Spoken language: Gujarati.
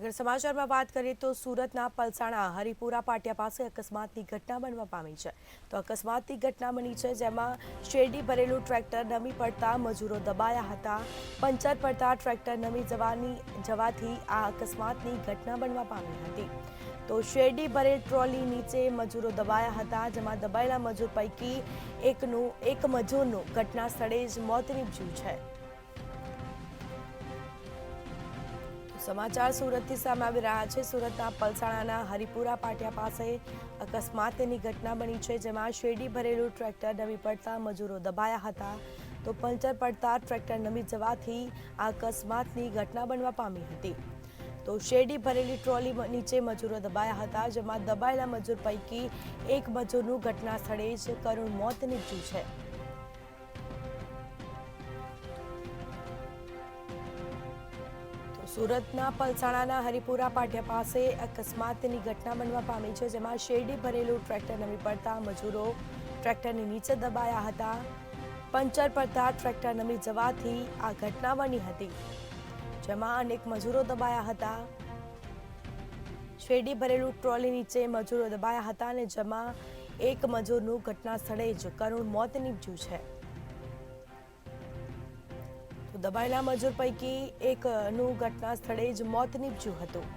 અગર સમાચારમાં વાત કરીએ તો સુરતના પલસાણા હરિપુરા પાટિયા પાસે અકસ્માતની ઘટના બનવા પામી છે. તો અકસ્માતની ઘટના બની છે જેમાં શેરડી ભરેલું ટ્રેક્ટર નમી પડતા મજૂરો દબાયા હતા. પંચર પડતા ટ્રેક્ટર નમી જવાથી આ અકસ્માતની ઘટના બનવા પામી હતી. તો શેરડી ભરેલ ટ્રોલી નીચે મજૂરો દબાયા હતા, જેમાં દબાયેલા મજૂર પૈકી એક મજૂરનું ઘટના સ્થળે જ મોત નીપજ્યું છે. સમાચાર સુરતથી સામે આવી રહ્યા છે. સુરતના પલસાણાના હરિપુરા પાટિયા પાસે અકસ્માતની ઘટના બની છે, જેમાં શેરડી ભરેલું ટ્રેક્ટર નમી પડતા મજૂરો દબાયા હતા. તો પંચર પડતા ટ્રેક્ટર નમી જવાથી આ અકસ્માતની ઘટના બનવા પામી હતી. તો શેરડી ભરેલી ટ્રોલી નીચે મજૂરો દબાયા હતા, જેમાં દબાયેલા મજૂર પૈકી એક મજૂરનું ઘટના સ્થળે જ કરુણ મોત નીપજ્યું છે. સુરતના પલસાણાના હરિપુરા પાટિયા પાસે અકસ્માતની ઘટના બનવા પામી છે, જેમાં શેરડી ભરેલું ટ્રેક્ટર નમી પડતા મજૂરો ટ્રેક્ટરની નીચે દબાયા હતા. પંચર પડતા ટ્રેક્ટર નમી જવાથી આ ઘટના બની હતી, જેમાં અનેક મજૂરો દબાયા હતા. શેરડી ભરેલું ટ્રોલી નીચે મજૂરો દબાયા હતા અને જેમાં એક મજૂરનું ઘટના સ્થળે જ કરુણ મોત નીપજ્યું છે. દબાયેલા મજૂર પૈકી એકનું ઘટના સ્થળે જ મોત નીપજ્યું હતું.